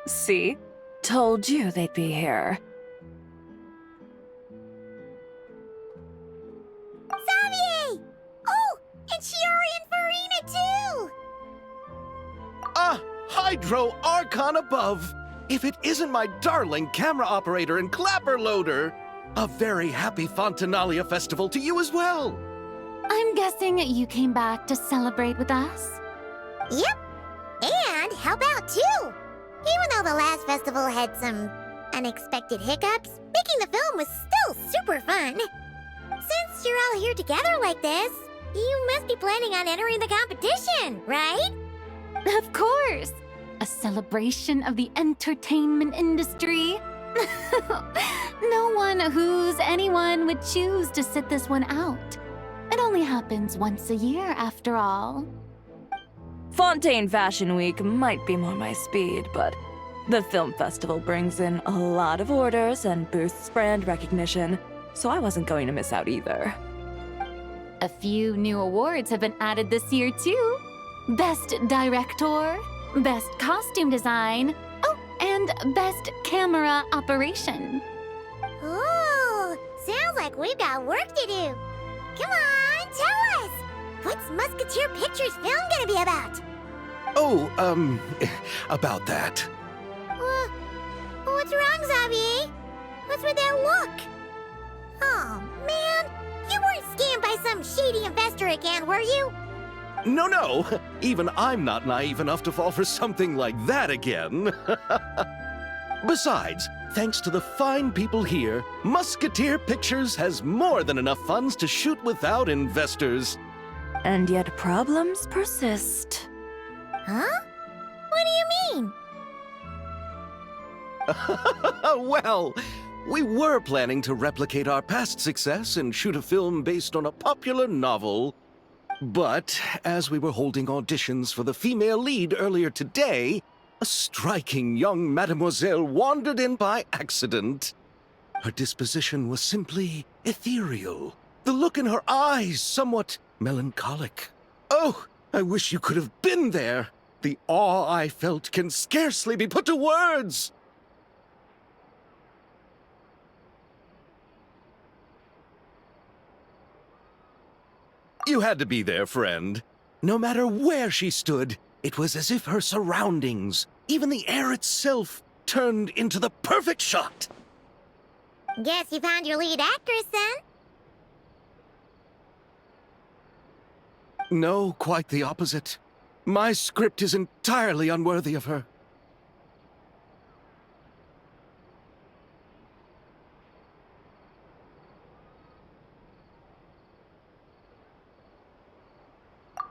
See? Told you they'd be here. Xavier! Oh, and Shiori and Farina too! Ah, Hydro Archon above! If it isn't my darling camera operator and clapper loader! A very happy Fontanalia festival to you as well! I'm guessing you came back to celebrate with us? Yep, and help out too! Even though the last festival had some unexpected hiccups, making the film was still super fun. Since you're all here together like this, you must be planning on entering the competition, right? Of course! A celebration of the entertainment industry. No one who's anyone would choose to sit this one out. It only happens once a year, after all. Fontaine Fashion Week might be more my speed, but the film festival brings in a lot of orders and boosts brand recognition, so I wasn't going to miss out either. A few new awards have been added this year, too. Best Director, Best Costume Design, oh, and Best Camera Operation. Ooh, sounds like we've got work to do. Come on, tell us! What's Musketeer Pictures film gonna be about? Oh, about that. What's wrong, Xavier? What's with that look? Oh, man. You weren't scammed by some shady investor again, were you? No, even I'm not naive enough to fall for something like that again. Besides, thanks to the fine people here, Musketeer Pictures has more than enough funds to shoot without investors. And yet problems persist. Huh? What do you mean? Well, we were planning to replicate our past success and shoot a film based on a popular novel. But as we were holding auditions for the female lead earlier today, a striking young mademoiselle wandered in by accident. Her disposition was simply ethereal, the look in her eyes somewhat melancholic. Oh, I wish you could have been there. The awe I felt can scarcely be put to words. You had to be there, friend. No matter where she stood, it was as if her surroundings, even the air itself, turned into the perfect shot. Guess you found your lead actress, then? No, quite the opposite. My script is entirely unworthy of her.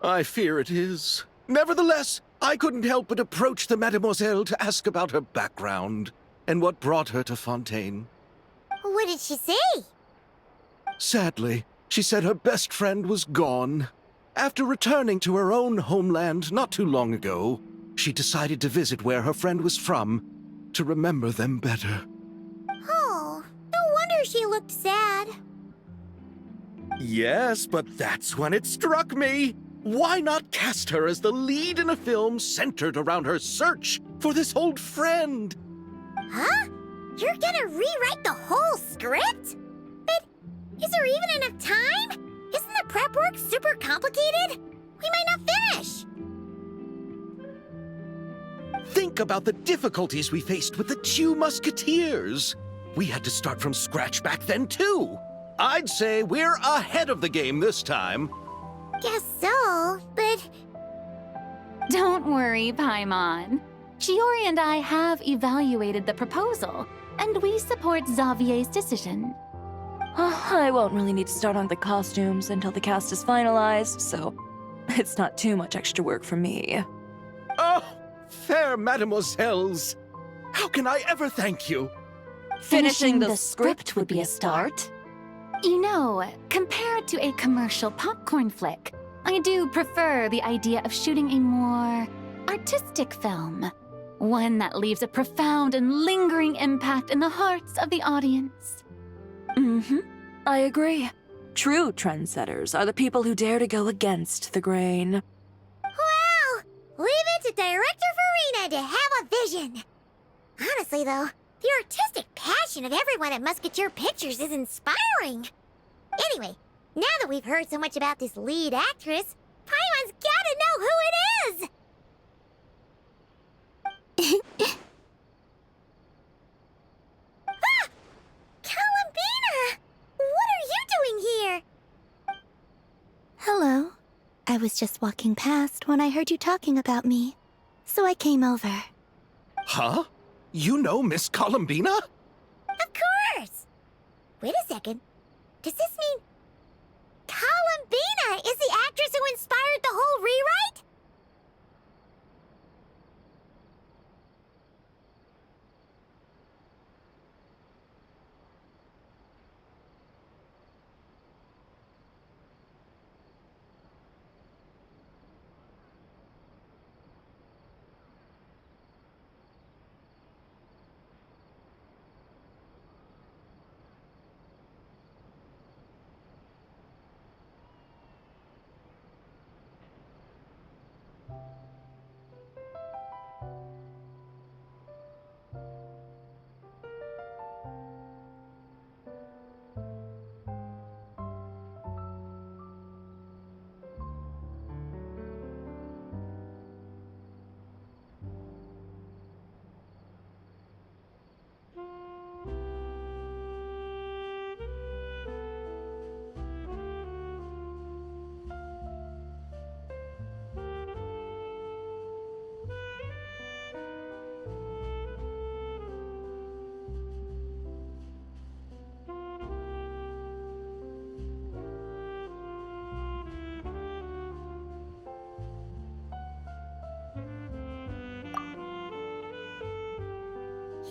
I fear it is. Nevertheless, I couldn't help but approach the mademoiselle to ask about her background and what brought her to Fontaine. What did she say? Sadly, she said her best friend was gone. After returning to her own homeland not too long ago, she decided to visit where her friend was from to remember them better. Oh, no wonder she looked sad. Yes, but that's when it struck me. Why not cast her as the lead in a film centered around her search for this old friend? Huh? You're gonna rewrite the whole script? But is there even enough time? Isn't the prep work super complicated? We might not finish. Think about the difficulties we faced with the two Musketeers. We had to start from scratch back then, too. I'd say we're ahead of the game this time. Guess so, but... Don't worry, Paimon. Shiori and I have evaluated the proposal, and we support Xavier's decision. I won't really need to start on the costumes until the cast is finalized, so it's not too much extra work for me. Oh, fair mademoiselles. How can I ever thank you? Finishing the script would be a start. You know, compared to a commercial popcorn flick, I do prefer the idea of shooting a more artistic film. One that leaves a profound and lingering impact in the hearts of the audience. I agree. True trendsetters are the people who dare to go against the grain. Well, leave it to Director Farina to have a vision. Honestly, though, the artistic passion of everyone at Musketeer Pictures is inspiring. Anyway, now that we've heard so much about this lead actress, Paimon's gotta know who it is! Ah! Columbina! What are you doing here? Hello. I was just walking past when I heard you talking about me, so I came over. Huh? You know Miss Columbina? Of course! Wait a second. Does this mean Columbina is the actress who inspired the whole rewrite?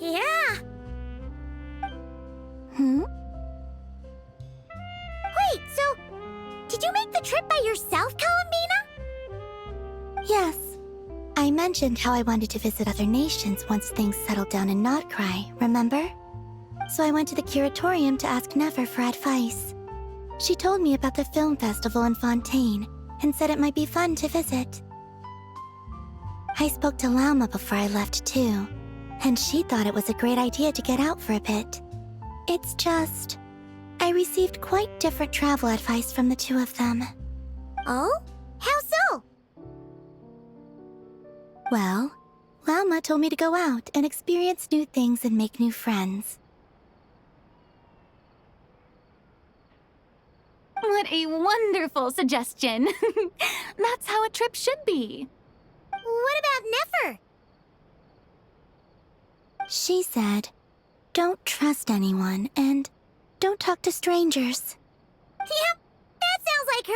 Yeah! Wait, so did you make the trip by yourself, Columbina? Yes. I mentioned how I wanted to visit other nations once things settled down in Notcry, remember? So I went to the curatorium to ask Nefer for advice. She told me about the film festival in Fontaine and said it might be fun to visit. I spoke to Lauma before I left too, and she thought it was a great idea to get out for a bit. It's just, I received quite different travel advice from the two of them. Oh? How so? Well, Lauma told me to go out and experience new things and make new friends. What a wonderful suggestion. That's how a trip should be. What about Nefer? She said, don't trust anyone and don't talk to strangers. Yep, that sounds like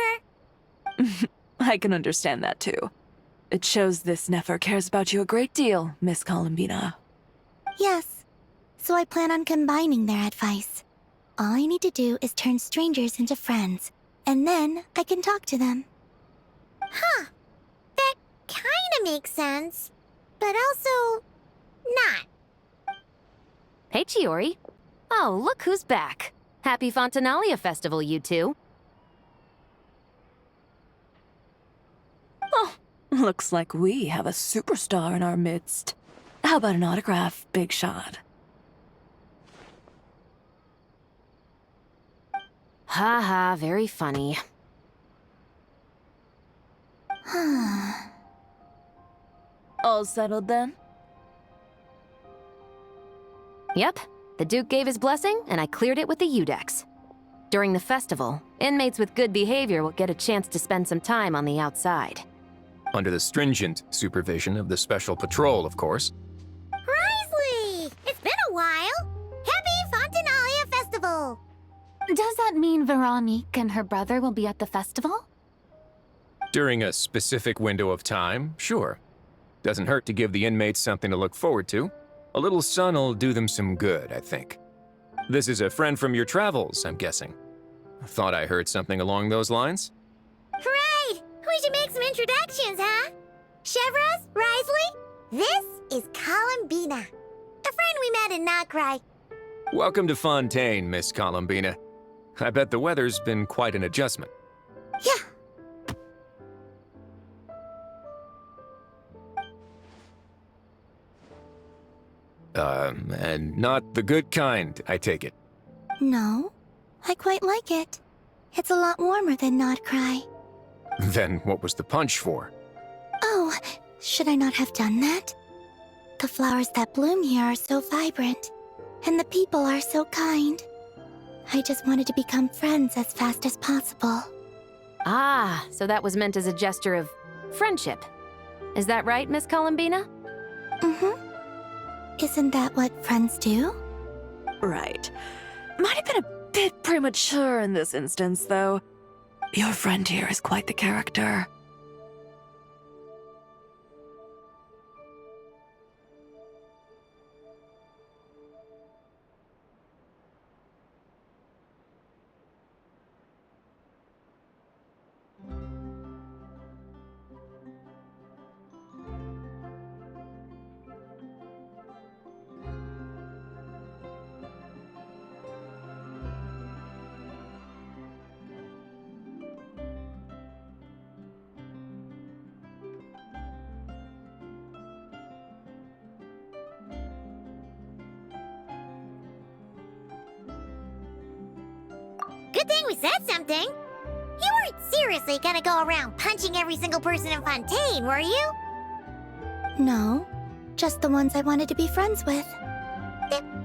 her. I can understand that too. It shows this Nefer cares about you a great deal, Miss Columbina. Yes, so I plan on combining their advice. All I need to do is turn strangers into friends, and then I can talk to them. Huh. That kinda makes sense, but also not. Hey, Chiori. Oh, look who's back. Happy Fontanalia Festival, you two. Oh, looks like we have a superstar in our midst. How about an autograph, Big Shot? Ha ha, very funny. All settled then? Yep, the Duke gave his blessing, and I cleared it with the Udex. During the festival, inmates with good behavior will get a chance to spend some time on the outside. Under the stringent supervision of the Special Patrol, of course. Risley! It's been a while! Happy Fontanalia Festival! Does that mean Veronique and her brother will be at the festival? During a specific window of time, sure. Doesn't hurt to give the inmates something to look forward to. A little sun'll do them some good, I think. This is a friend from your travels, I'm guessing. Thought I heard something along those lines. Right! We should make some introductions, huh? Chevros, Risley, this is Columbina, a friend we met in Notcry. Welcome to Fontaine, Miss Columbina. I bet the weather's been quite an adjustment. Yeah. And not the good kind, I take it. No, I quite like it. It's a lot warmer than Not Cry. Then what was the punch for? Oh, should I not have done that? The flowers that bloom here are so vibrant, and the people are so kind. I just wanted to become friends as fast as possible. Ah, so that was meant as a gesture of friendship. Is that right, Miss Columbina? Mm-hmm. Isn't that what friends do? Right. Might have been a bit premature in this instance, though. Your friend here is quite the character. Good thing we said something. You weren't seriously gonna go around punching every single person in Fontaine, were you? No, just the ones I wanted to be friends with.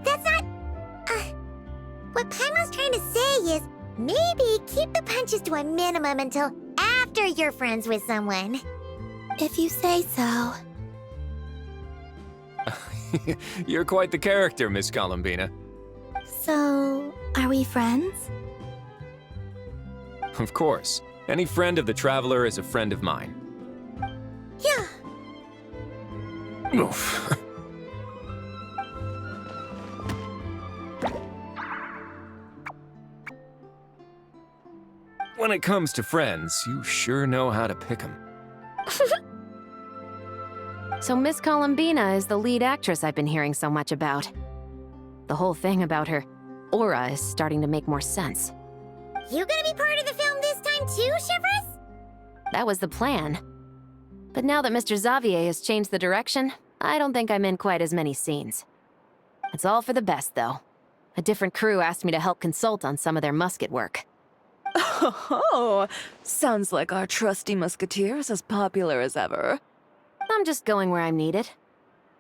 That's not... what Paimon's trying to say is maybe keep the punches to a minimum until after you're friends with someone. If you say so. You're quite the character, Miss Columbina. So, are we friends? Of course. Any friend of the Traveler is a friend of mine. Yeah. Oof. When it comes to friends, you sure know how to pick 'em. So Miss Columbina is the lead actress I've been hearing so much about. The whole thing about her aura is starting to make more sense. You gonna be part of the film this time too, Shivers? That was the plan. But now that Mr. Xavier has changed the direction, I don't think I'm in quite as many scenes. It's all for the best, though. A different crew asked me to help consult on some of their musket work. Oh, sounds like our trusty musketeer is as popular as ever. I'm just going where I'm needed.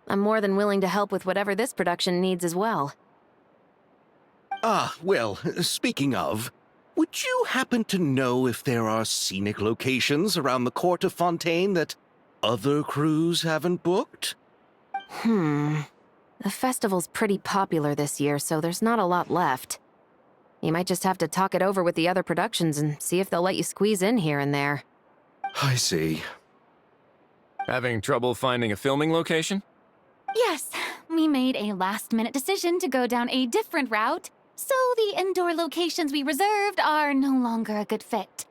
I'm more than willing to help with whatever this production needs as well. Ah, well, speaking of, would you happen to know if there are scenic locations around the court of Fontaine that other crews haven't booked? The festival's pretty popular this year, so there's not a lot left. You might just have to talk it over with the other productions and see if they'll let you squeeze in here and there. I see. Having trouble finding a filming location? Yes, we made a last-minute decision to go down a different route, so the indoor locations we reserved are no longer a good fit.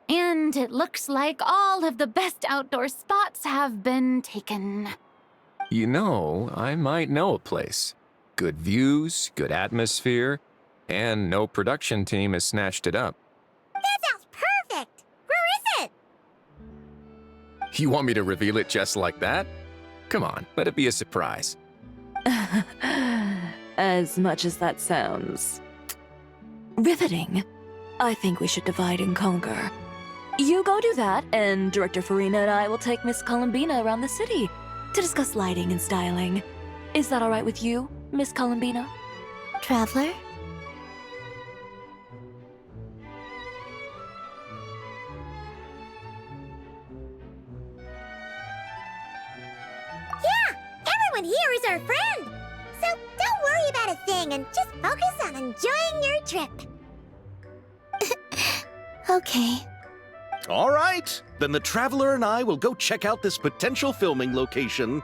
And it looks like all of the best outdoor spots have been taken. You know, I might know a place. Good views, good atmosphere, and no production team has snatched it up. That sounds perfect! Where is it? You want me to reveal it just like that? Come on, let it be a surprise. As much as that sounds riveting, I think we should divide and conquer. You go do that, and Director Farina and I will take Miss Columbina around the city to discuss lighting and styling. Is that all right with you, Miss Columbina? Traveler? Yeah! Everyone here is our friend! So don't worry about a thing and just focus on enjoying your trip. Okay. All right, then the Traveler and I will go check out this potential filming location.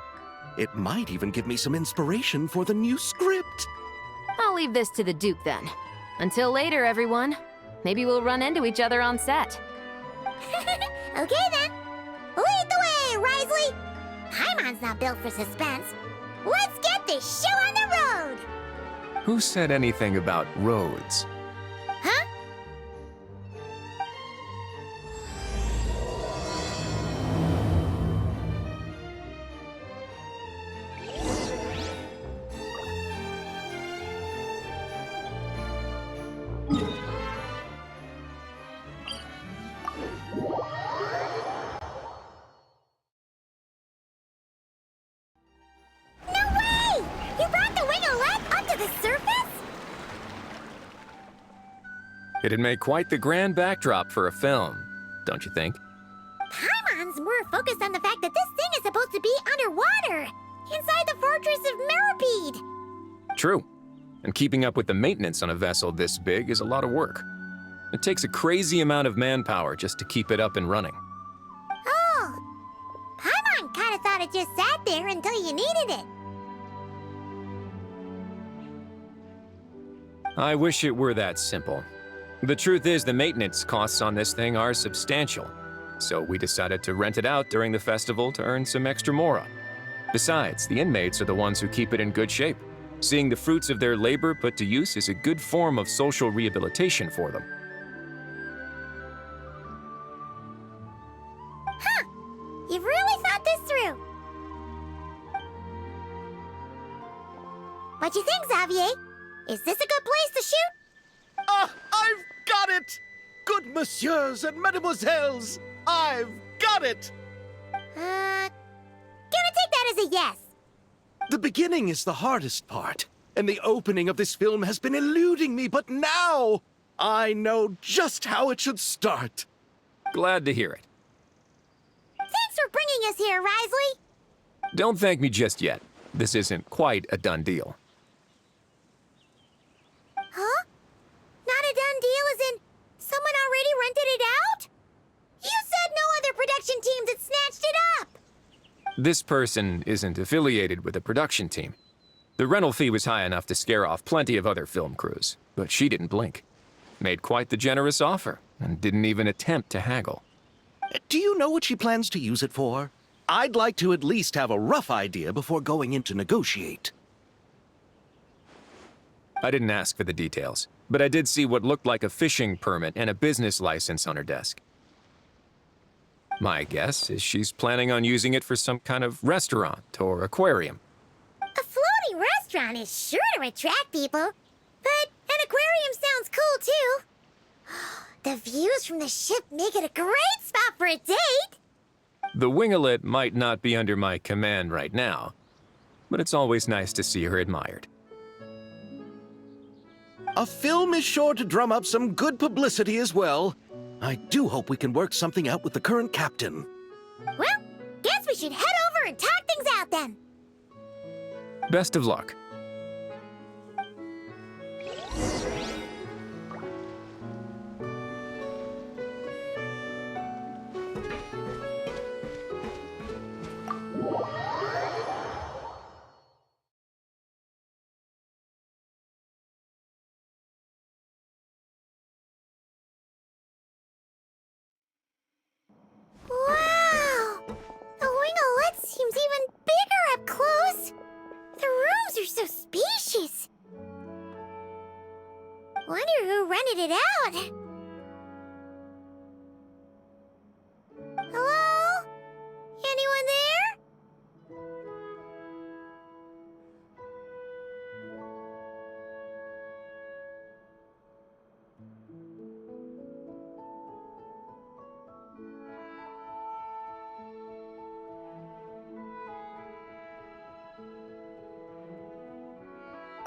It might even give me some inspiration for the new script. I'll leave this to the Duke then. Until later, everyone. Maybe we'll run into each other on set. Okay then. Lead the way, Risley! Paimon's not built for suspense. Let's get this show on the road! Who said anything about roads? Huh? It'd make quite the grand backdrop for a film, don't you think? Paimon's more focused on the fact that this thing is supposed to be underwater, inside the fortress of Meripede. True. And keeping up with the maintenance on a vessel this big is a lot of work. It takes a crazy amount of manpower just to keep it up and running. Oh, Paimon kind of thought it just sat there until you needed it. I wish it were that simple. The truth is, the maintenance costs on this thing are substantial, so we decided to rent it out during the festival to earn some extra mora. Besides, the inmates are the ones who keep it in good shape. Seeing the fruits of their labor put to use is a good form of social rehabilitation for them. Huh, you've really thought this through. What do you think, Xavier? Is this a good place to shoot? Ah, I've got it! Good messieurs and mesdemoiselles, I've got it! Gonna take that as a yes. The beginning is the hardest part, and the opening of this film has been eluding me, but now I know just how it should start. Glad to hear it. Thanks for bringing us here, Risley. Don't thank me just yet. This isn't quite a done deal. Huh? Not a done deal as in someone already rented it out? You said no other production teams had snatched it up. This person isn't affiliated with a production team. The rental fee was high enough to scare off plenty of other film crews, but she didn't blink. Made quite the generous offer, and didn't even attempt to haggle. Do you know what she plans to use it for? I'd like to at least have a rough idea before going in to negotiate. I didn't ask for the details, but I did see what looked like a fishing permit and a business license on her desk. My guess is she's planning on using it for some kind of restaurant or aquarium. A floating restaurant is sure to attract people, but an aquarium sounds cool too. The views from the ship make it a great spot for a date. The winglet might not be under my command right now, but it's always nice to see her admired. A film is sure to drum up some good publicity as well. I do hope we can work something out with the current captain. Well, guess we should head over and talk things out then. Best of luck. Wow! The winglet seems even bigger up close. The rooms are so spacious. Wonder who rented it out. Hello? Anyone there?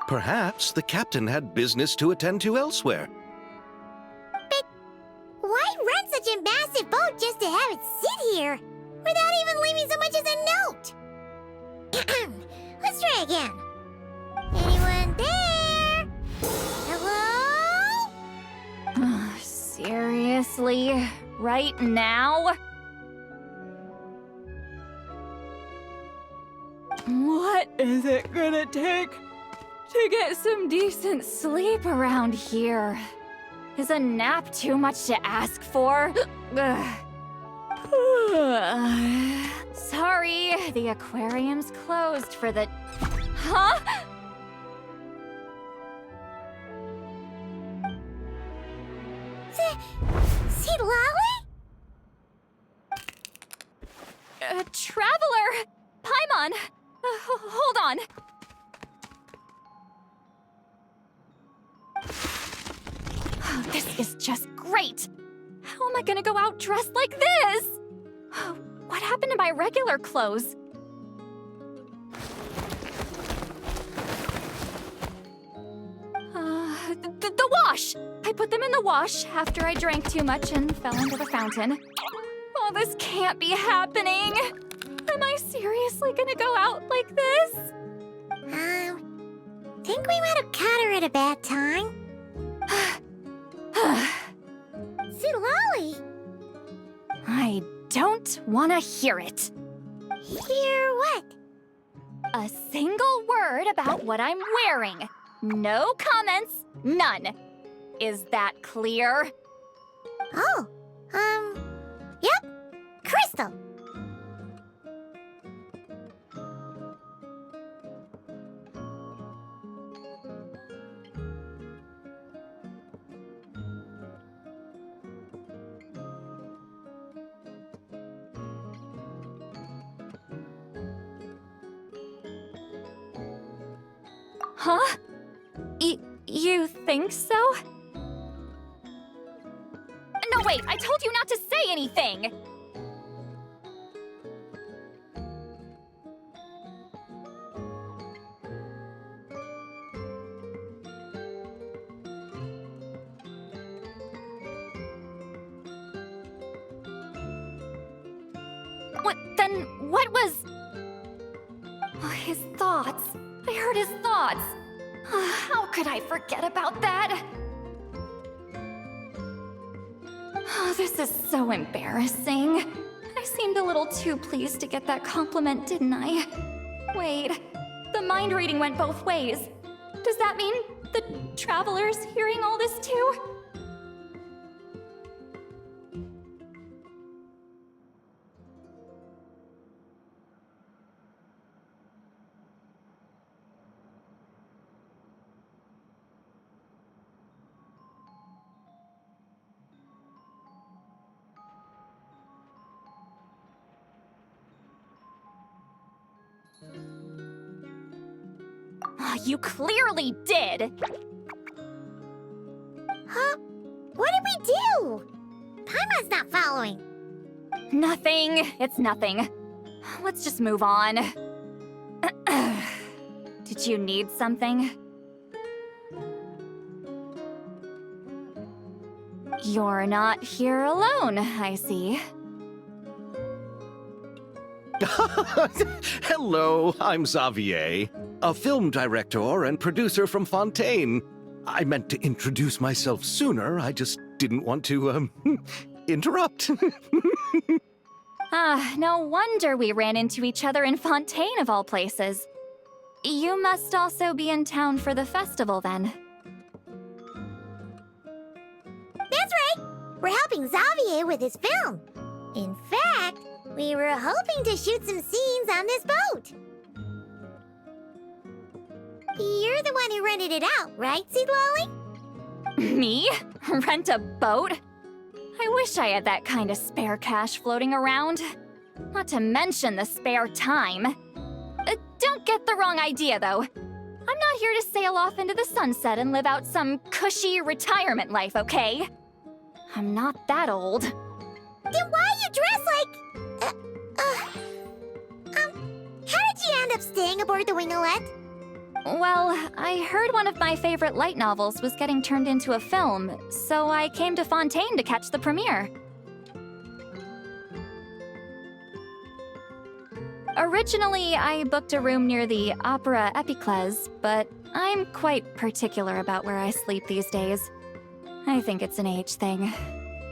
Perhaps the captain had business to attend to elsewhere. But why rent such a massive boat just to have it sit here, without even leaving so much as a note? Let's try again. Anyone there? Hello? Seriously? Right now? What is it gonna take to get some decent sleep around here? Is a nap too much to ask for? Sorry, the aquarium's closed for the... Huh? See Lolly? Traveler! Paimon! Hold on. This is just great! How am I gonna go out dressed like this? What happened to my regular clothes? The wash! I put them in the wash after I drank too much and fell into the fountain. Oh, this can't be happening! Am I seriously gonna go out like this? Think we might have caught her at a bad time. See, Lolly! I don't want to hear it. Hear what? A single word about what I'm wearing. No comments, none. Is that clear? Oh, yep. Crystal. Huh? You think so? No, wait, I told you not to say anything! What was... Oh, his thoughts. I heard his thoughts. How could I forget about that? Oh, this is so embarrassing. I seemed a little too pleased to get that compliment, didn't I? Wait, the mind reading went both ways. Does that mean the traveler's hearing all this too? You clearly did! Huh? What did we do? Paimon's not following. Nothing. It's nothing. Let's just move on. Did you need something? You're not here alone, I see. Hello, I'm Xavier, a film director and producer from Fontaine. I meant to introduce myself sooner, I just didn't want to, interrupt. No wonder we ran into each other in Fontaine of all places. You must also be in town for the festival then. That's right! We're helping Xavier with his film. In fact, we were hoping to shoot some scenes on this boat. You're the one who rented it out, right, Seed Lolly? Me? Rent a boat? I wish I had that kind of spare cash floating around. Not to mention the spare time. Don't get the wrong idea, though. I'm not here to sail off into the sunset and live out some cushy retirement life, okay? I'm not that old. Then why you dress like... how did you end up staying aboard the Wingolette? Well, I heard one of my favorite light novels was getting turned into a film, so I came to Fontaine to catch the premiere. Originally, I booked a room near the Opera Epiclese, but I'm quite particular about where I sleep these days. I think it's an age thing.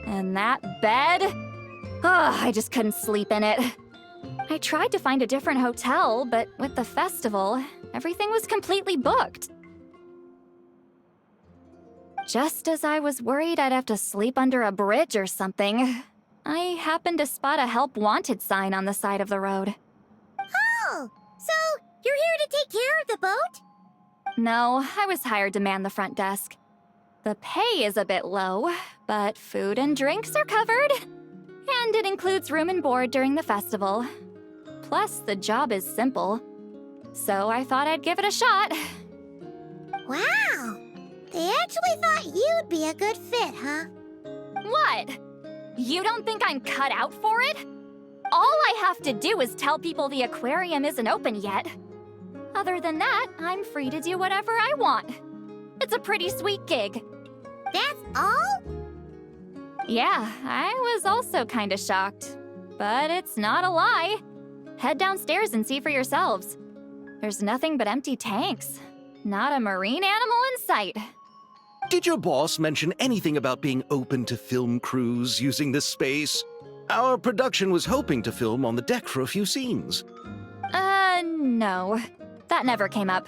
And that bed? Oh, I just couldn't sleep in it. I tried to find a different hotel, but with the festival, everything was completely booked. Just as I was worried I'd have to sleep under a bridge or something, I happened to spot a help wanted sign on the side of the road. Oh, so you're here to take care of the boat? No, I was hired to man the front desk. The pay is a bit low, but food and drinks are covered. And it includes room and board during the festival. Plus, the job is simple. So I thought I'd give it a shot. Wow! They actually thought you'd be a good fit, huh? What? You don't think I'm cut out for it? All I have to do is tell people the aquarium isn't open yet. Other than that, I'm free to do whatever I want. It's a pretty sweet gig. That's all? Yeah, I was also kinda shocked. But it's not a lie. Head downstairs and see for yourselves. There's nothing but empty tanks. Not a marine animal in sight. Did your boss mention anything about being open to film crews using this space? Our production was hoping to film on the deck for a few scenes. No. That never came up.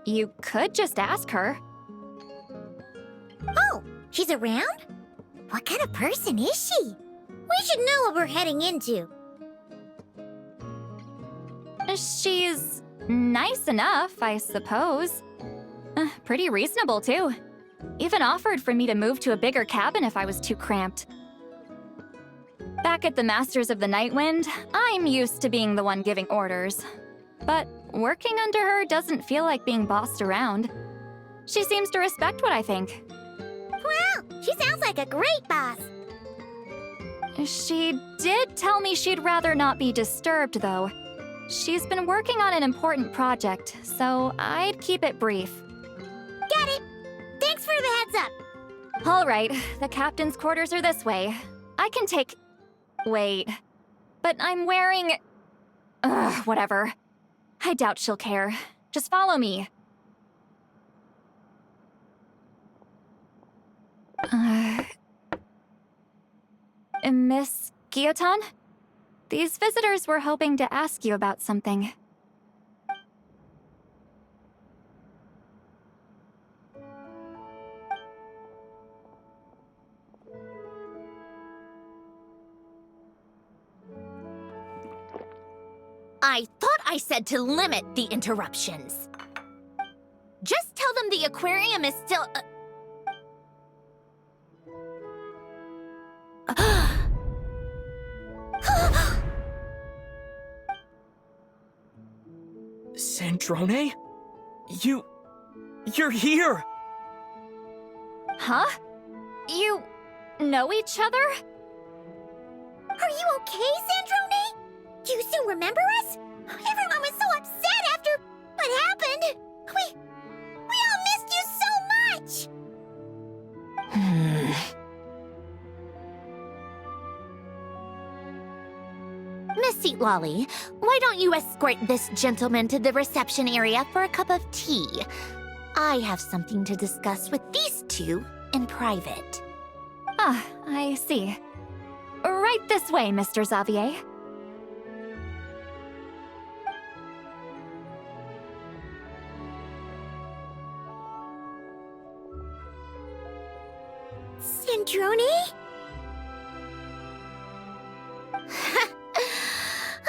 You could just ask her. Oh, she's around? What kind of person is she? We should know what we're heading into. She's nice enough, I suppose. Pretty reasonable, too. Even offered for me to move to a bigger cabin if I was too cramped. Back at the Masters of the Night Wind, I'm used to being the one giving orders. But working under her doesn't feel like being bossed around. She seems to respect what I think. Wow, she sounds like a great boss. She did tell me she'd rather not be disturbed, though. She's been working on an important project, so I'd keep it brief. Got it. Thanks for the heads up. All right, the captain's quarters are this way. I can take... Wait. But I'm wearing... Ugh, whatever. I doubt she'll care. Just follow me. Miss Guillotin? These visitors were hoping to ask you about something. I thought I said to limit the interruptions. Just tell them the aquarium is still... Sandrone? You're here! Huh? You know each other? Are you okay, Sandrone? Do you still remember us? Everyone was so upset after what happened. We all missed you so much. Miss Seat Lolly, why don't you escort this gentleman to the reception area for a cup of tea? I have something to discuss with these two in private. Ah, I see. Right this way, Mr. Xavier. Sandrone?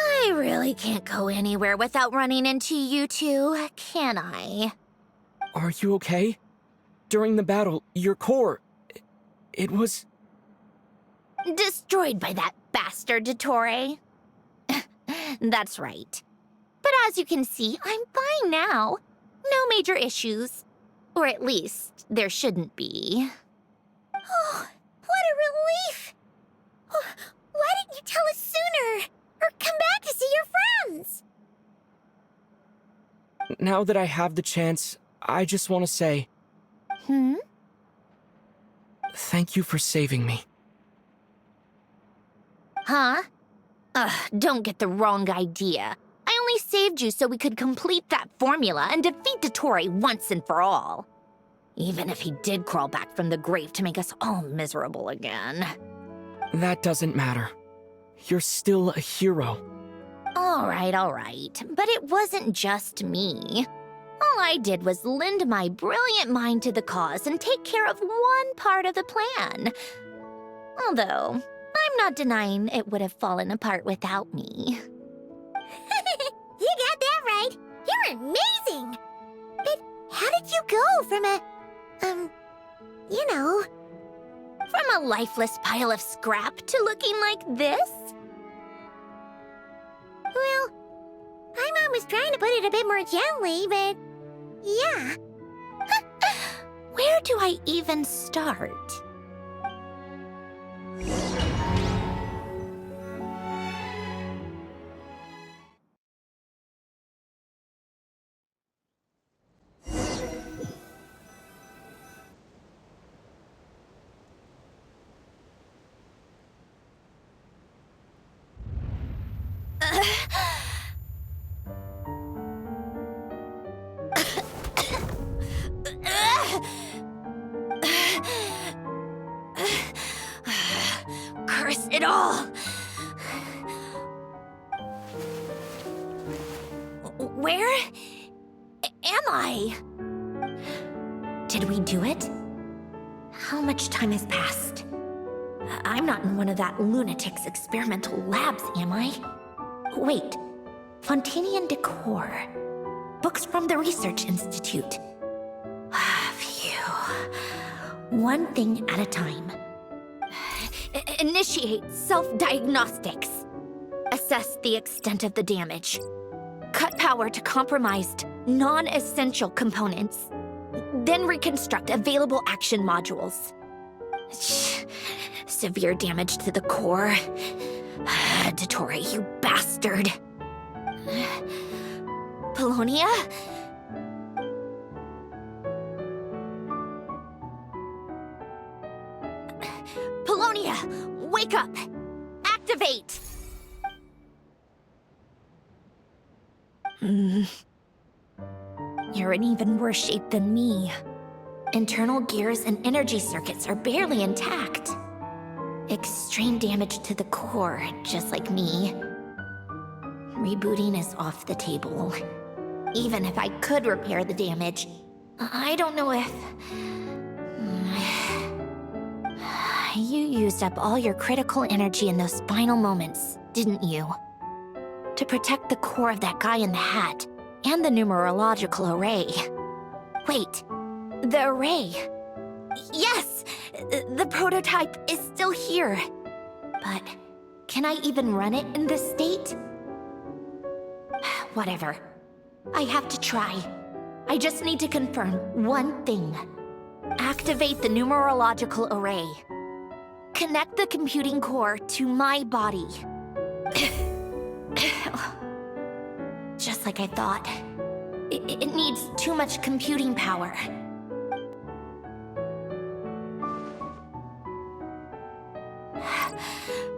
I really can't go anywhere without running into you two, can I? Are you okay? During the battle, your core... It was... Destroyed by that bastard, Dottore. That's right. But as you can see, I'm fine now. No major issues. Or at least, there shouldn't be. Oh, what a relief! Why didn't you tell us sooner? Or come back to see your friends? Now that I have the chance, I just want to say... Thank you for saving me. Huh? Don't get the wrong idea. I only saved you so we could complete that formula and defeat Dottore once and for all. Even if he did crawl back from the grave to make us all miserable again. That doesn't matter. You're still a hero. All right. But it wasn't just me. All I did was lend my brilliant mind to the cause and take care of one part of the plan. Although, I'm not denying it would have fallen apart without me. You got that right. You're amazing. But how did you go from a... From a lifeless pile of scrap to looking like this? Well, my mom was trying to put it a bit more gently, but... yeah. Where do I even start? Curse it all! Where am I? Did we do it? How much time has passed? I'm not in one of that lunatic's experimental labs, am I? Wait, Fontanian decor. Books from the Research Institute. Phew. One thing at a time. Initiate self-diagnostics. Assess the extent of the damage. Cut power to compromised, non-essential components. Then reconstruct available action modules. Severe damage to the core. Dottore, you bastard. Polonia? Polonia, wake up! Activate! You're in even worse shape than me. Internal gears and energy circuits are barely intact. Extreme damage to the core, just like me. Rebooting is off the table. Even if I could repair the damage, I don't know if... You used up all your critical energy in those final moments, didn't you? To protect the core of that guy in the hat, and the numerological array. Wait, the array. Yes! The prototype is still here. But can I even run it in this state? Whatever. I have to try. I just need to confirm one thing. Activate the numerological array. Connect the computing core to my body. Just like I thought. It needs too much computing power.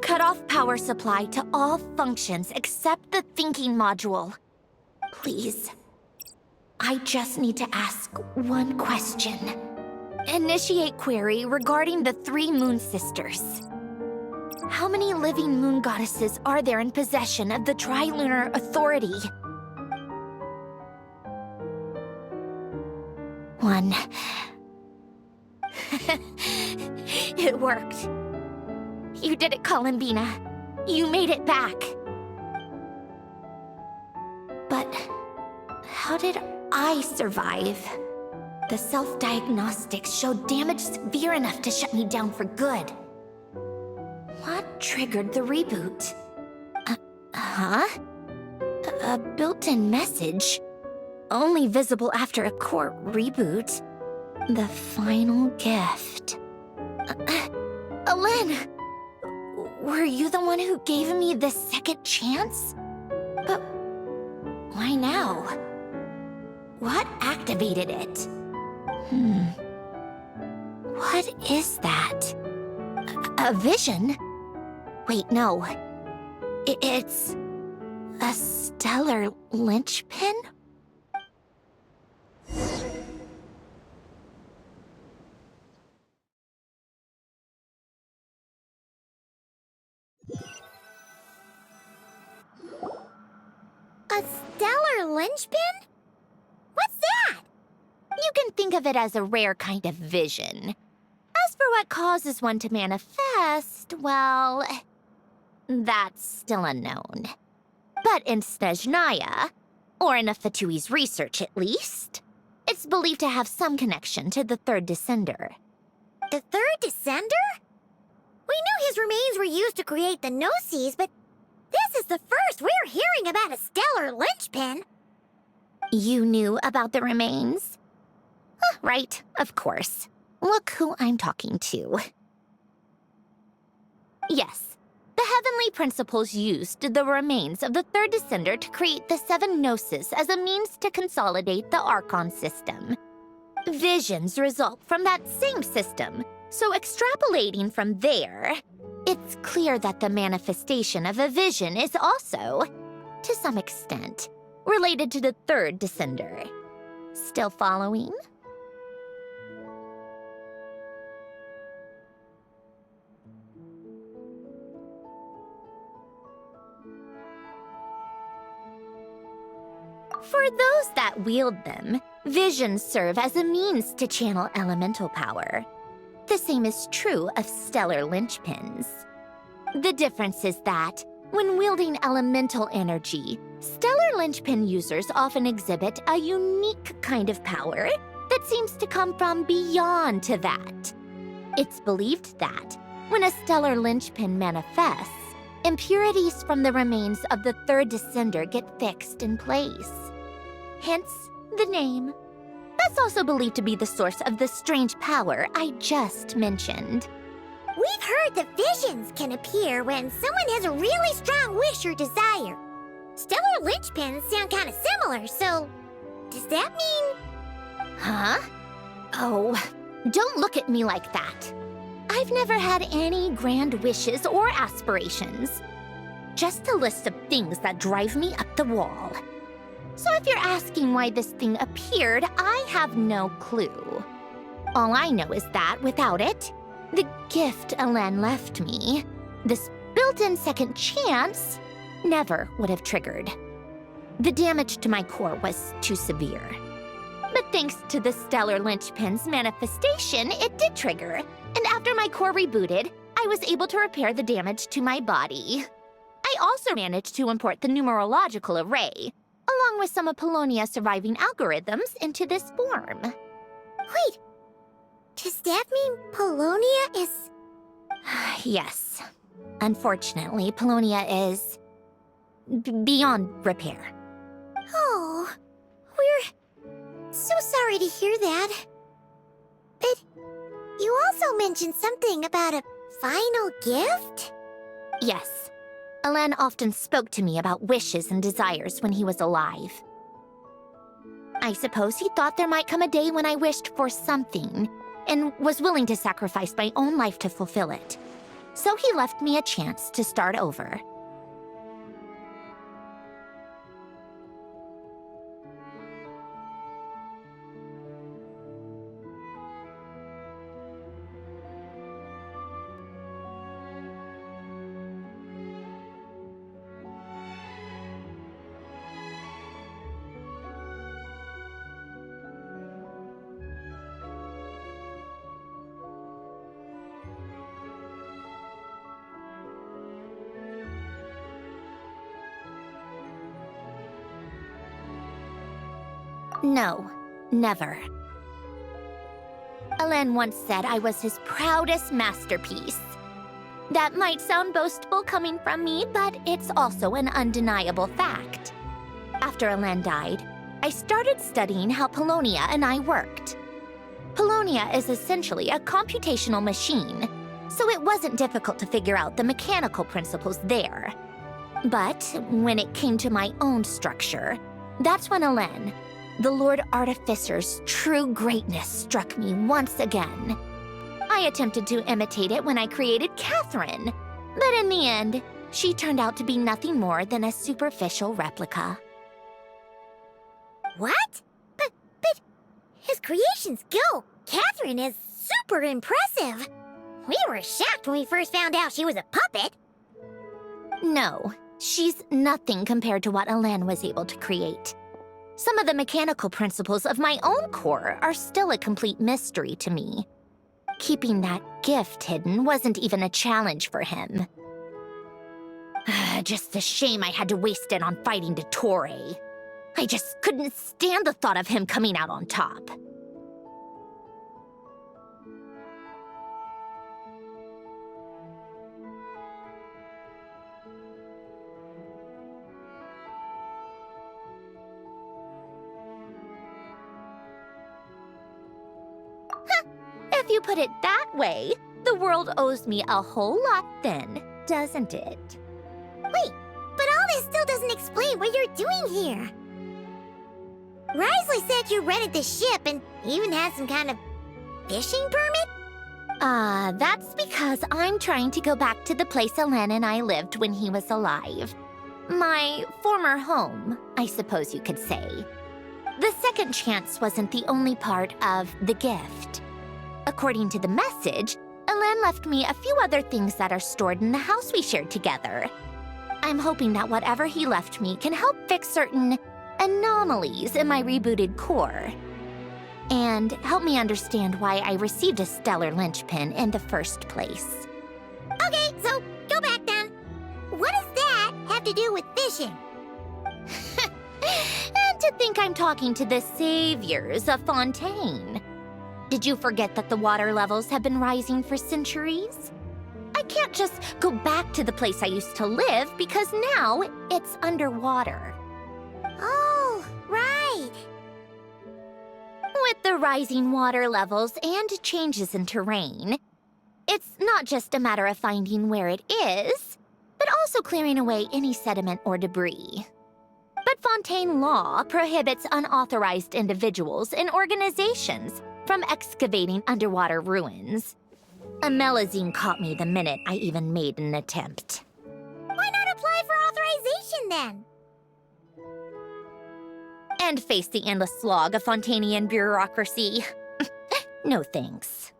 Cut off power supply to all functions except the thinking module. Please. I just need to ask one question. Initiate query regarding the 3 moon sisters. How many living moon goddesses are there in possession of the Trilunar Authority? 1. It worked. You did it, Columbina. You made it back. But how did I survive? The self-diagnostics showed damage severe enough to shut me down for good. What triggered the reboot? A built-in message? Only visible after a core reboot. The final gift. Lynn! Were you the one who gave me this second chance? But why now? What activated it? What is that? A vision? Wait, no. It's a stellar linchpin? A stellar linchpin? What's that? You can think of it as a rare kind of vision. As for what causes one to manifest, well, that's still unknown. But in Snezhnaya, or in Afatui's research at least, it's believed to have some connection to the third descender. The third descender? We knew his remains were used to create the Gnosis, but this is the first we're hearing about a stellar linchpin. You knew about the remains? Right, of course. Look who I'm talking to. Yes, the Heavenly Principles used the remains of the third descender to create the 7 Gnosis as a means to consolidate the Archon system. Visions result from that same system, so extrapolating from there, it's clear that the manifestation of a vision is also to some extent, related to the third descender. Still following? For those that wield them, visions serve as a means to channel elemental power. The same is true of stellar linchpins. The difference is that, when wielding elemental energy, stellar linchpin users often exhibit a unique kind of power that seems to come from beyond to that. It's believed that, when a stellar linchpin manifests, impurities from the remains of the third descender get fixed in place. Hence, the name. That's also believed to be the source of the strange power I just mentioned. We've heard that visions can appear when someone has a really strong wish or desire. Stellar linchpins sound kind of similar, so does that mean... Huh? Oh, don't look at me like that. I've never had any grand wishes or aspirations. Just a list of things that drive me up the wall. So if you're asking why this thing appeared, I have no clue. All I know is that without it, the gift Elen left me, this built-in second chance, never would have triggered. The damage to my core was too severe. But thanks to the stellar linchpin's manifestation, it did trigger. And after my core rebooted, I was able to repair the damage to my body. I also managed to import the numerological array, along with some of Polonia's surviving algorithms, into this form. Wait, does that mean Polonia is... Yes. Unfortunately, Polonia is... beyond repair. Oh, we're so sorry to hear that. But you also mentioned something about a final gift? Yes. Elen often spoke to me about wishes and desires when he was alive. I suppose he thought there might come a day when I wished for something, and was willing to sacrifice my own life to fulfill it. So he left me a chance to start over. No, never. Elen once said I was his proudest masterpiece. That might sound boastful coming from me, but it's also an undeniable fact. After Elen died, I started studying how Polonia and I worked. Polonia is essentially a computational machine, so it wasn't difficult to figure out the mechanical principles there. But when it came to my own structure, that's when Elen, the Lord Artificer's true greatness, struck me once again. I attempted to imitate it when I created Catherine, but in the end, she turned out to be nothing more than a superficial replica. What? But his creation skill, Catherine, is super impressive. We were shocked when we first found out she was a puppet. No, she's nothing compared to what Elen was able to create. Some of the mechanical principles of my own core are still a complete mystery to me. Keeping that gift hidden wasn't even a challenge for him. Just a shame I had to waste it on fighting Dottore. I just couldn't stand the thought of him coming out on top. If you put it that way, the world owes me a whole lot then, doesn't it? Wait, but all this still doesn't explain what you're doing here. Risley said you rented the ship and even had some kind of fishing permit? That's because I'm trying to go back to the place Elen and I lived when he was alive. My former home, I suppose you could say. The second chance wasn't the only part of the gift. According to the message, Elen left me a few other things that are stored in the house we shared together. I'm hoping that whatever he left me can help fix certain anomalies in my rebooted core. And help me understand why I received a stellar linchpin in the first place. Okay, so go back then. What does that have to do with fishing? And to think I'm talking to the saviors of Fontaine. Did you forget that the water levels have been rising for centuries? I can't just go back to the place I used to live because now it's underwater. Oh, right. With the rising water levels and changes in terrain, it's not just a matter of finding where it is, but also clearing away any sediment or debris. But Fontaine law prohibits unauthorized individuals and organizations from excavating underwater ruins. Amelazine caught me the minute I even made an attempt. Why not apply for authorization then? And face the endless slog of Fontainian bureaucracy. No thanks.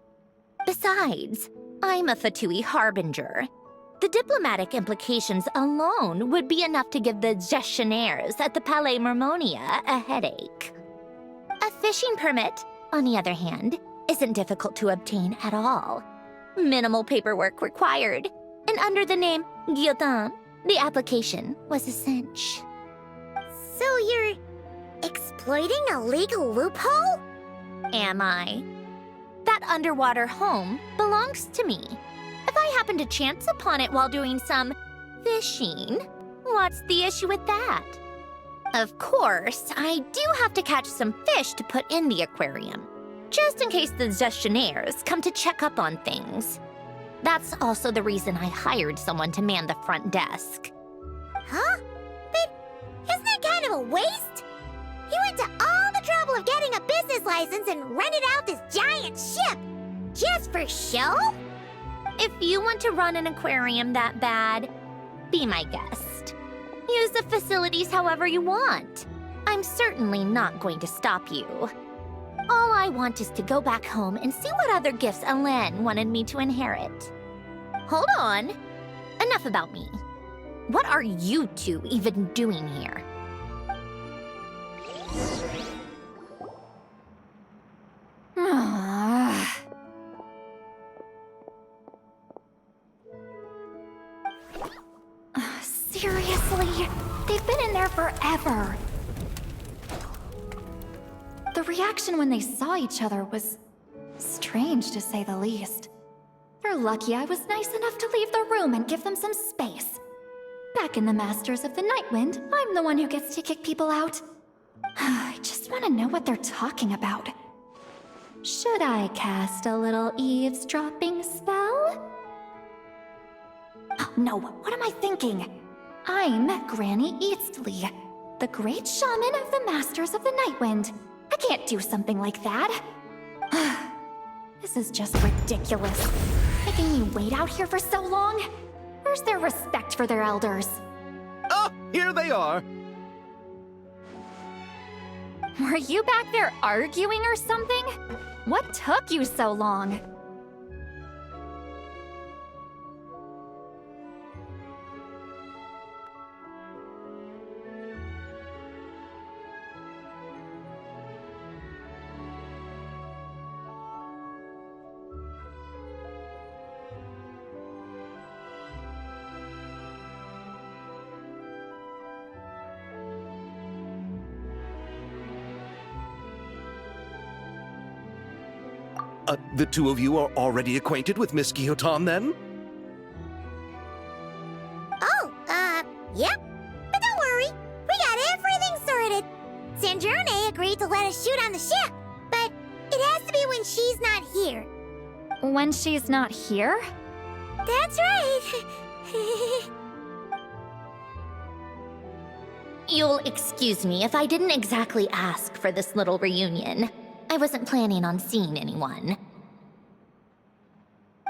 Besides, I'm a Fatui harbinger. The diplomatic implications alone would be enough to give the gestionnaires at the Palais Mermonia a headache. A fishing permit, on the other hand, isn't difficult to obtain at all. Minimal paperwork required, and under the name Guillotin, the application was a cinch. So you're exploiting a legal loophole? Am I? That underwater home belongs to me. If I happen to chance upon it while doing some fishing, what's the issue with that? Of course, I do have to catch some fish to put in the aquarium, just in case the gestionnaires come to check up on things. That's also the reason I hired someone to man the front desk. Huh? But isn't that kind of a waste? He went to all the trouble of getting a business license and rented out this giant ship. Just for show? If you want to run an aquarium that bad, be my guest. Use the facilities however you want. I'm certainly not going to stop you. All I want is to go back home and see what other gifts Elen wanted me to inherit. Hold on. Enough about me. What are you two even doing here? Seriously? They've been in there forever. The reaction when they saw each other was strange, to say the least. They're lucky I was nice enough to leave the room and give them some space. Back in the Masters of the Nightwind, I'm the one who gets to kick people out. I just want to know what they're talking about. Should I cast a little eavesdropping spell? Oh, no, what am I thinking? I'm Granny Eastley, the great shaman of the Masters of the Nightwind. I can't do something like that. This is just ridiculous. Making me wait out here for so long? Where's their respect for their elders? Oh, here they are. Were you back there arguing or something? What took you so long? The two of you are already acquainted with Miss Guillotin, then? Oh, yep. But don't worry, we got everything sorted. Sanjurne agreed to let us shoot on the ship, but it has to be when she's not here. When she's not here? That's right. You'll excuse me if I didn't exactly ask for this little reunion. I wasn't planning on seeing anyone.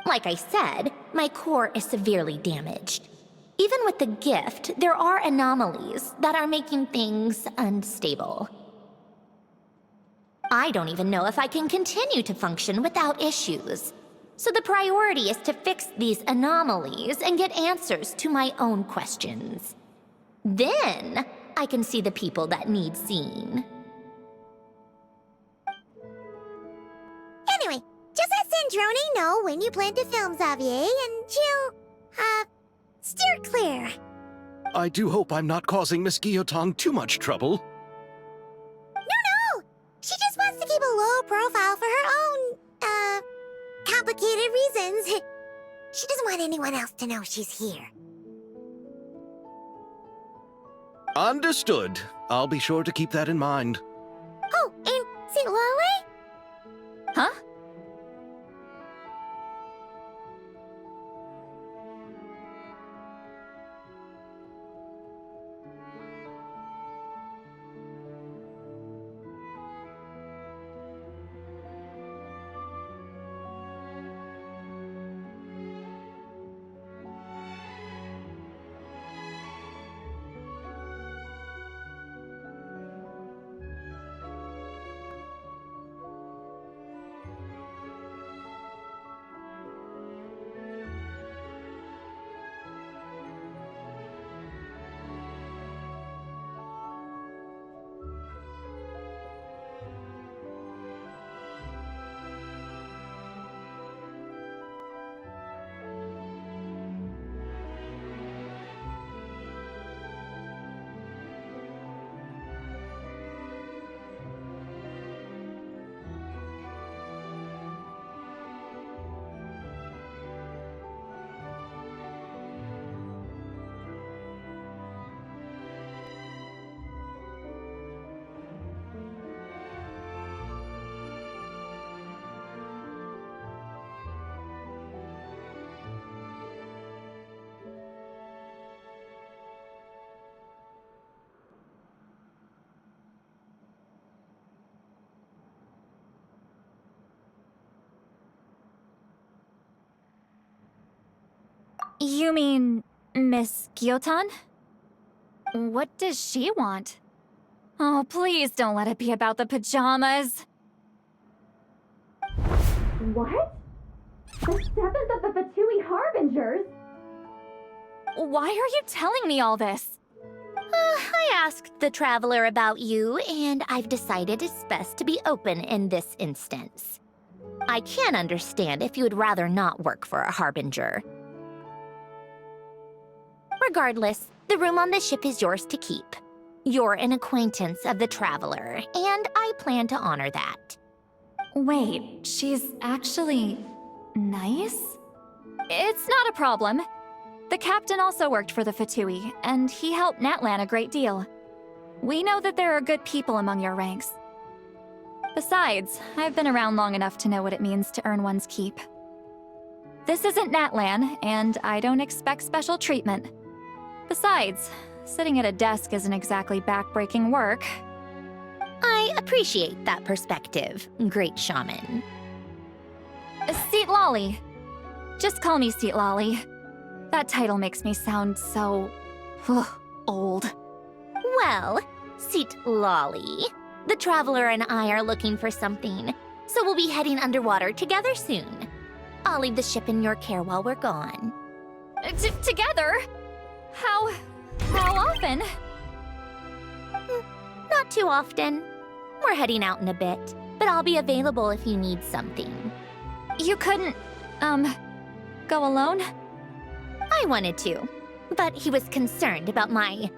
Like I said, my core is severely damaged. Even with the gift, there are anomalies that are making things unstable. I don't even know if I can continue to function without issues. So the priority is to fix these anomalies and get answers to my own questions. Then, I can see the people that need seeing. Anyway, just let Sandrone know when you plan to film Xavier, and she'll, steer clear. I do hope I'm not causing Miss Guillotin too much trouble. No! She just wants to keep a low profile for her own, complicated reasons. She doesn't want anyone else to know she's here. Understood. I'll be sure to keep that in mind. Oh, and St. Lale? Huh? You mean Miss Guillotin? What does she want? Oh, please don't let it be about the pajamas. What? The 7th of the Fatui Harbingers? Why are you telling me all this? I asked the Traveler about you, and I've decided it's best to be open in this instance. I can understand if you would rather not work for a Harbinger. Regardless, the room on the ship is yours to keep. You're an acquaintance of the Traveler, and I plan to honor that. Wait, she's actually nice? It's not a problem. The captain also worked for the Fatui, and he helped Natlan a great deal. We know that there are good people among your ranks. Besides, I've been around long enough to know what it means to earn one's keep. This isn't Natlan, and I don't expect special treatment. Besides, sitting at a desk isn't exactly backbreaking work. I appreciate that perspective, great shaman. Seat Lolly. Just call me Seat Lolly. That title makes me sound so... old. Well, Seat Lolly, the Traveler and I are looking for something, so we'll be heading underwater together soon. I'll leave the ship in your care while we're gone. Together? How often? Not too often. We're heading out in a bit, but I'll be available if you need something. You couldn't, go alone? I wanted to, but he was concerned about my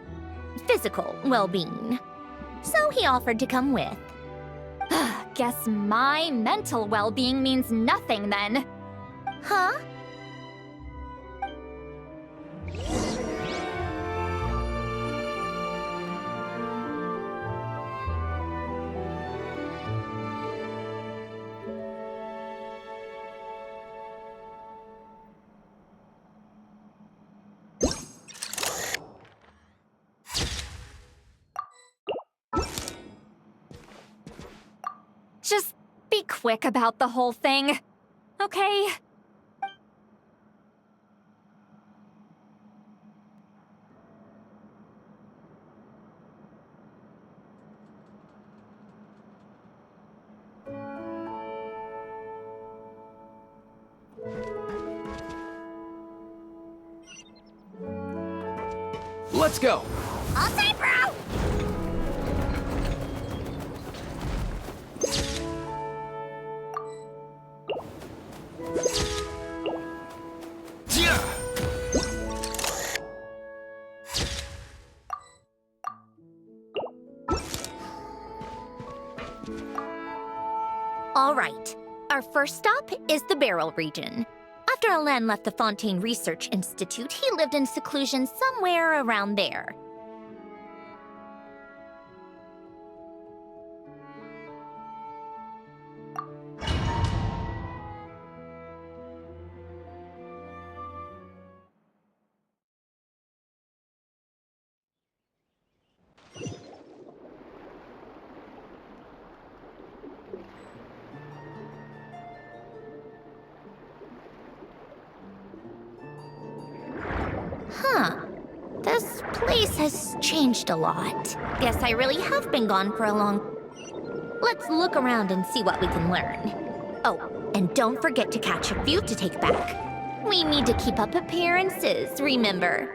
physical well-being. So he offered to come with. Guess my mental well-being means nothing then. Huh? Just be quick about the whole thing, okay? Let's go! All time, bro! All right. Our first stop is the Barrel region. After Alain left the Fontaine Research Institute, he lived in seclusion somewhere around there. Huh. This place has changed a lot. Guess I really have been gone for a long... Let's look around and see what we can learn. Oh, and don't forget to catch a few to take back. We need to keep up appearances, remember?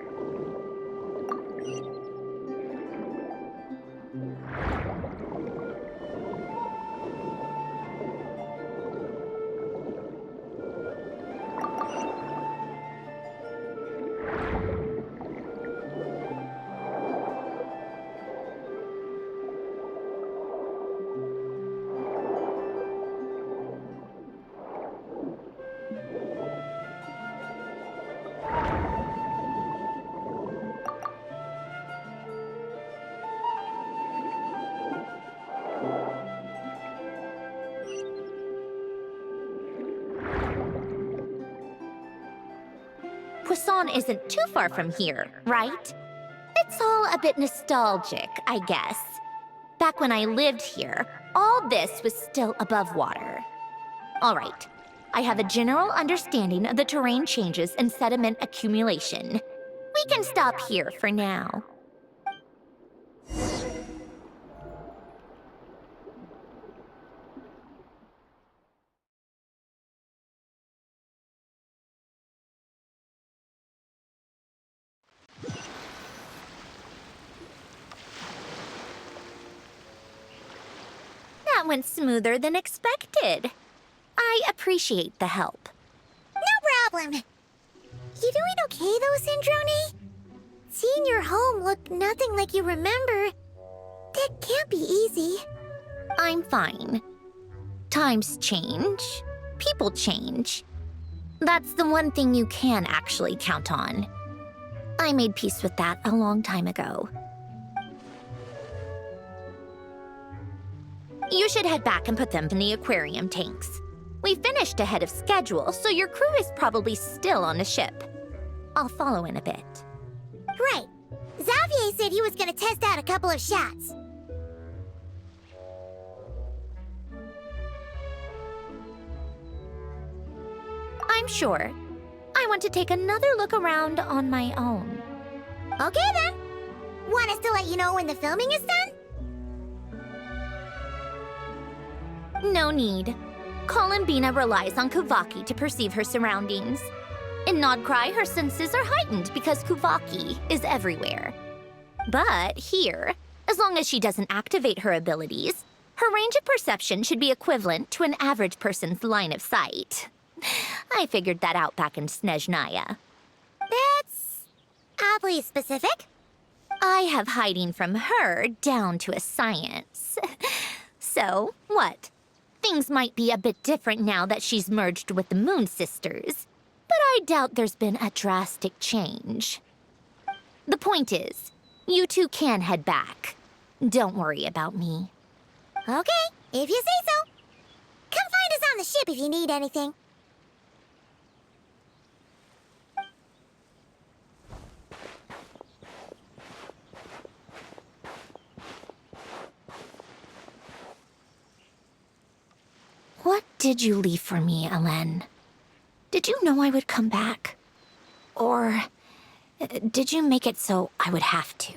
Poisson isn't too far from here, right? It's all a bit nostalgic, I guess. Back when I lived here, all this was still above water. All right, I have a general understanding of the terrain changes and sediment accumulation. We can stop here for now. That went smoother than expected. I appreciate the help. No problem. You doing okay though, Syndrone? Seeing your home look nothing like you remember, that can't be easy. I'm fine. Times change. People change. That's the one thing you can actually count on. I made peace with that a long time ago. You should head back and put them in the aquarium tanks. We finished ahead of schedule, so your crew is probably still on the ship. I'll follow in a bit. Right. Xavier said he was gonna test out a couple of shots. I'm sure. I want to take another look around on my own. Okay then. Want us to let you know when the filming is done? No need. Columbina relies on Kuvaki to perceive her surroundings. In Nodcry, her senses are heightened because Kuvaki is everywhere. But here, as long as she doesn't activate her abilities, her range of perception should be equivalent to an average person's line of sight. I figured that out back in Snezhnaya. That's oddly specific. I have hiding from her down to a science. So, what? Things might be a bit different now that she's merged with the Moon Sisters, but I doubt there's been a drastic change. The point is, you two can head back. Don't worry about me. Okay, if you say so. Come find us on the ship if you need anything. What did you leave for me, Alain? Did you know I would come back? Or did you make it so I would have to?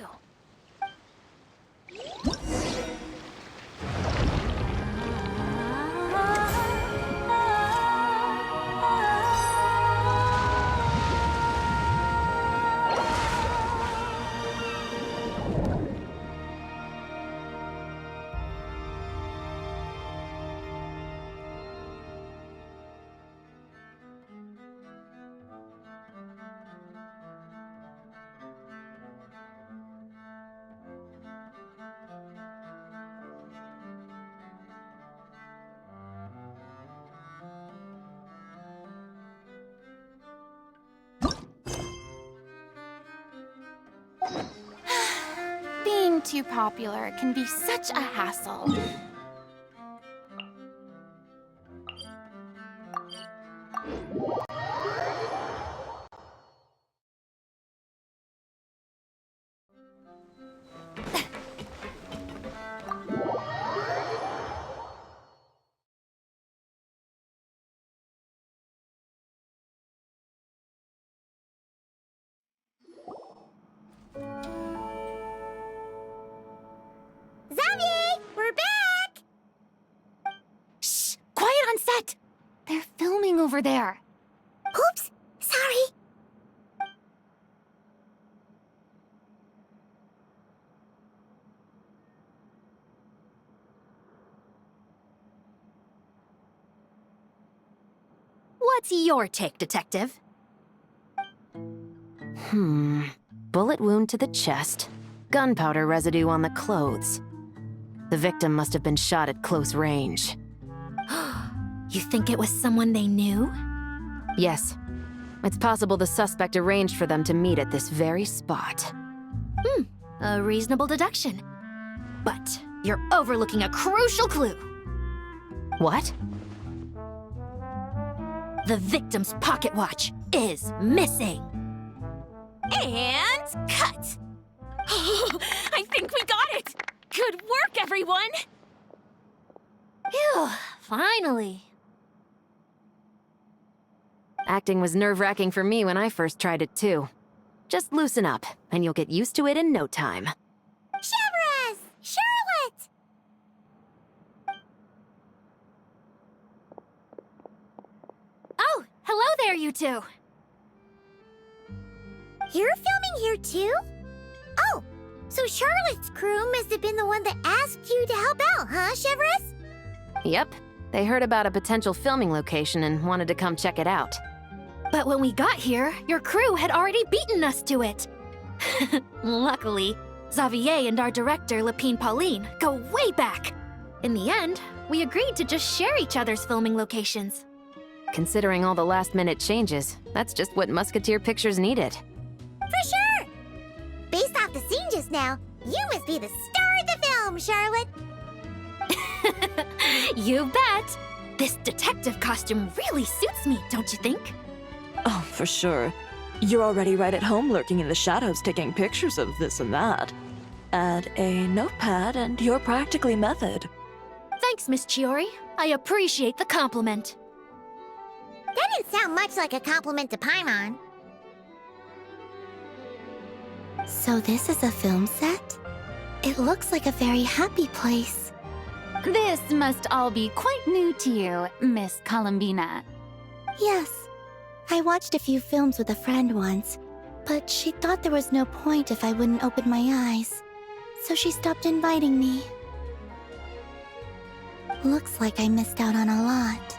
too popular can be such a hassle. Xavier, we're back! Shh! Quiet on set! They're filming over there. Oops, sorry. What's your take, Detective? Bullet wound to the chest. Gunpowder residue on the clothes. The victim must have been shot at close range. You think it was someone they knew? Yes. It's possible the suspect arranged for them to meet at this very spot. A reasonable deduction. But you're overlooking a crucial clue. What? The victim's pocket watch is missing. And cut! I think we got it! Good work, everyone! Phew, finally. Acting was nerve-wracking for me when I first tried it too. Just loosen up, and you'll get used to it in no time. Severus! Charlotte! Oh, hello there, you two. You're filming here too? Oh, so Charlotte's crew must have been the one that asked you to help out, huh, Severus? Yep. They heard about a potential filming location and wanted to come check it out. But when we got here, your crew had already beaten us to it. Luckily, Xavier and our director, Lapine Pauline, go way back. In the end, we agreed to just share each other's filming locations. Considering all the last-minute changes, that's just what Musketeer Pictures needed. For sure! Based off the scene just now, you must be the star of the film, Charlotte! You bet! This detective costume really suits me, don't you think? Oh, for sure. You're already right at home lurking in the shadows taking pictures of this and that. Add a notepad and you're practically method. Thanks, Miss Chiori. I appreciate the compliment. That didn't sound much like a compliment to Paimon. So this is a film set? It looks like a very happy place. This must all be quite new to you, Miss Columbina. Yes. I watched a few films with a friend once, but she thought there was no point if I wouldn't open my eyes. So she stopped inviting me. Looks like I missed out on a lot.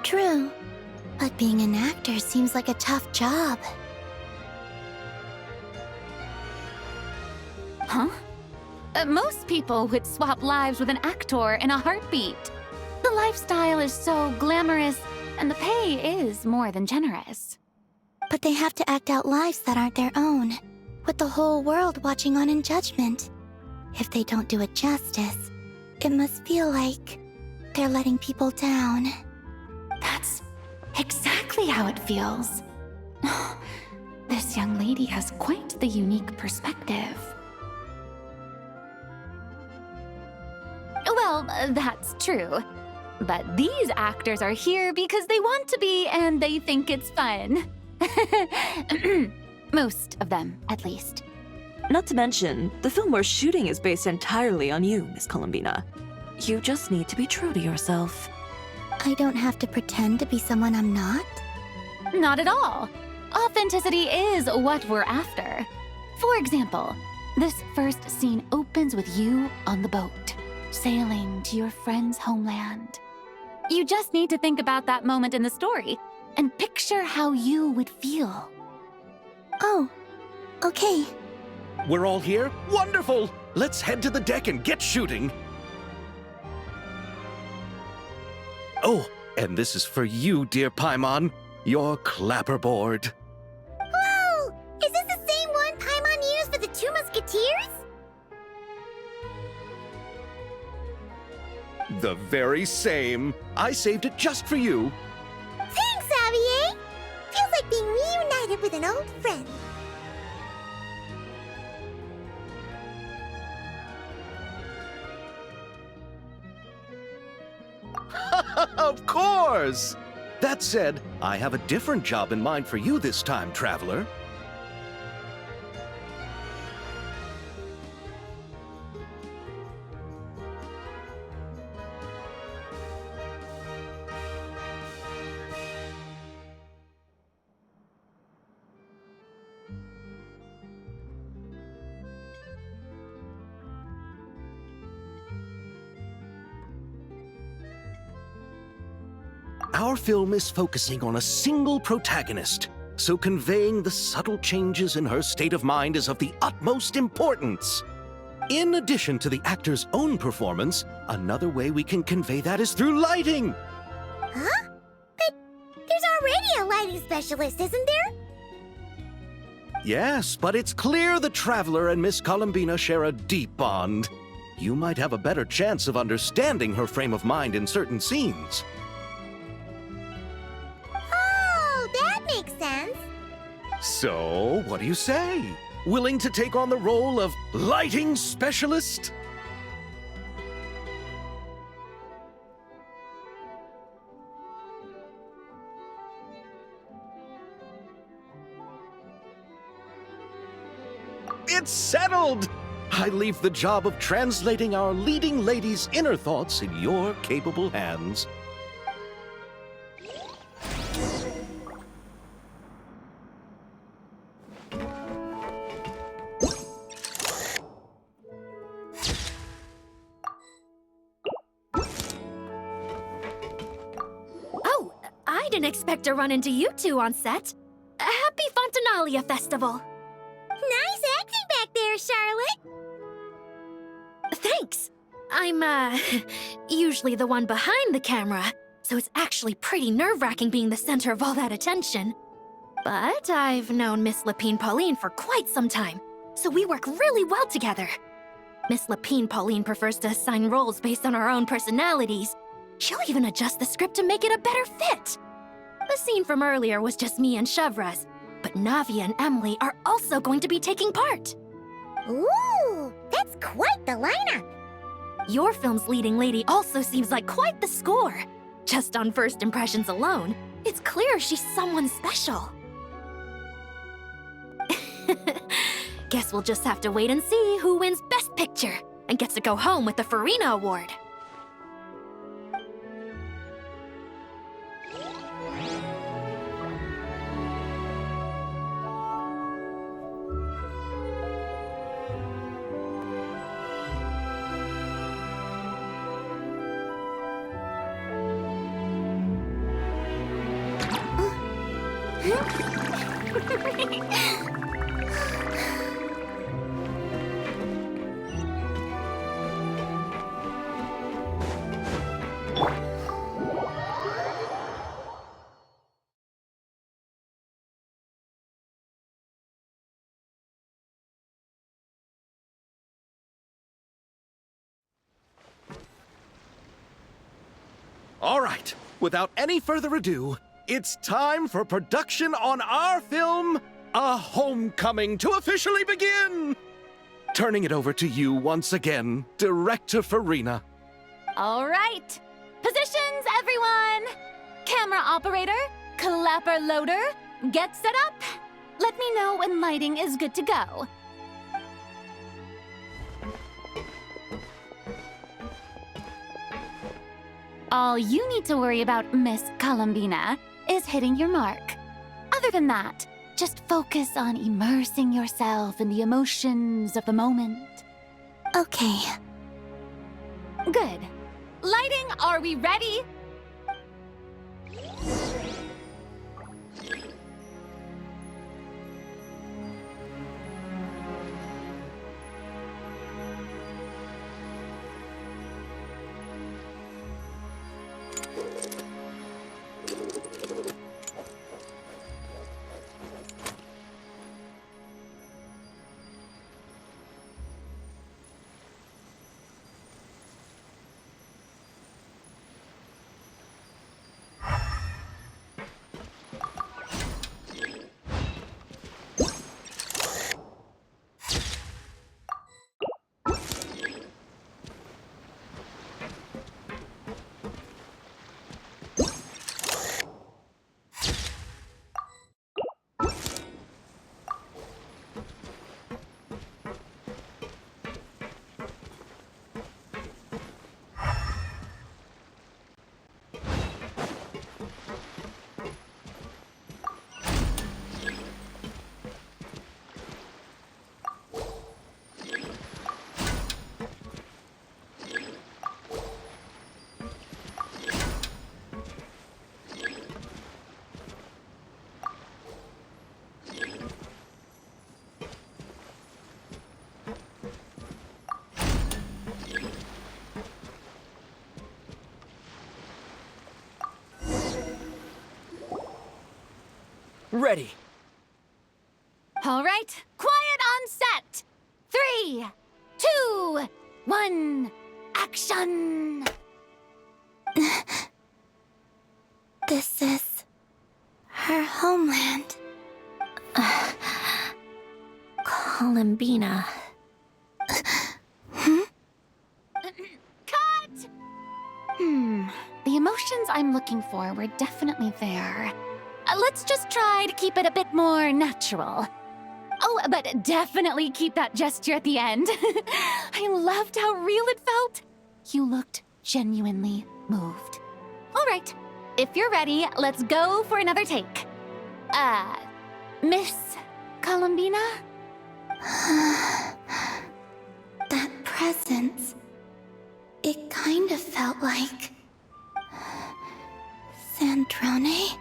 True, but being an actor seems like a tough job. Huh? Most people would swap lives with an actor in a heartbeat. The lifestyle is so glamorous, and the pay is more than generous. But they have to act out lives that aren't their own, with the whole world watching on in judgment. If they don't do it justice, it must feel like they're letting people down. That's exactly how it feels. This young lady has quite the unique perspective. Well, that's true. But these actors are here because they want to be and they think it's fun. Most of them, at least. Not to mention, the film we're shooting is based entirely on you, Miss Columbina. You just need to be true to yourself. I don't have to pretend to be someone I'm not? Not at all. Authenticity is what we're after. For example, this first scene opens with you on the boat, sailing to your friend's homeland. You just need to think about that moment in the story and picture how you would feel. Oh, okay. We're all here? Wonderful! Let's head to the deck and get shooting. Oh, and this is for you, dear Paimon. Your clapperboard. Whoa! Is this the same one Paimon used for the Two Musketeers? The very same. I saved it just for you. Thanks, Xavier! Feels like being reunited with an old friend. Of course! That said, I have a different job in mind for you this time, traveler. Our film is focusing on a single protagonist, so conveying the subtle changes in her state of mind is of the utmost importance. In addition to the actor's own performance, another way we can convey that is through lighting. Huh? But there's already a lighting specialist, isn't there? Yes, but it's clear the Traveler and Miss Columbina share a deep bond. You might have a better chance of understanding her frame of mind in certain scenes. Oh, that makes sense. So, what do you say? Willing to take on the role of lighting specialist? It's settled! I leave the job of translating our leading lady's inner thoughts in your capable hands. Oh, I didn't expect to run into you two on set. Happy Fontanalia Festival. Nice acting back there, Charlotte. Thanks. I'm, usually the one behind the camera, so it's actually pretty nerve-wracking being the center of all that attention. But I've known Miss Lapine Pauline for quite some time, so we work really well together. Miss Lapine Pauline prefers to assign roles based on our own personalities. She'll even adjust the script to make it a better fit. The scene from earlier was just me and Chevres, but Navia and Emily are also going to be taking part. Ooh, that's quite the lineup. Your film's leading lady also seems like quite the score. Just on first impressions alone, it's clear she's someone special. Guess we'll just have to wait and see who wins Best Picture and gets to go home with the Farina Award. All right, without any further ado, it's time for production on our film, A Homecoming, to officially begin! Turning it over to you once again, Director Farina. All right. Positions, everyone! Camera operator, clapper loader, get set up. Let me know when lighting is good to go. All you need to worry about, Miss Columbina, is hitting your mark. Other than that, just focus on immersing yourself in the emotions of the moment. Okay. Good. Lighting, are we ready? Ready. All right, quiet on set. 3, 2, 1, action! This is her homeland. Columbina. Cut! The emotions I'm looking for were definitely there. Let's just try to keep it a bit more natural. Oh, but definitely keep that gesture at the end. I loved how real it felt. You looked genuinely moved. All right, if you're ready, let's go for another take. Miss Columbina? That presence. It kind of felt like... Sandrone?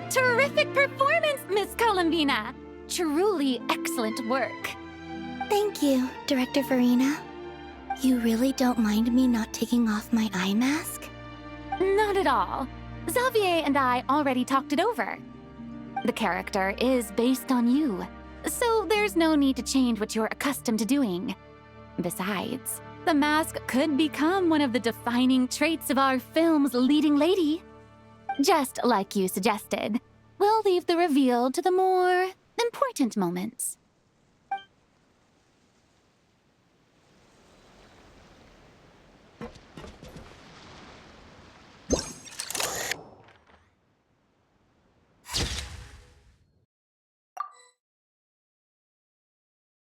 Terrific performance, Miss Columbina! Truly excellent work. Thank you, Director Verena. You really don't mind me not taking off my eye mask? Not at all. Xavier and I already talked it over. The character is based on you, so there's no need to change what you're accustomed to doing. Besides, the mask could become one of the defining traits of our film's leading lady. Just like you suggested, we'll leave the reveal to the more important moments.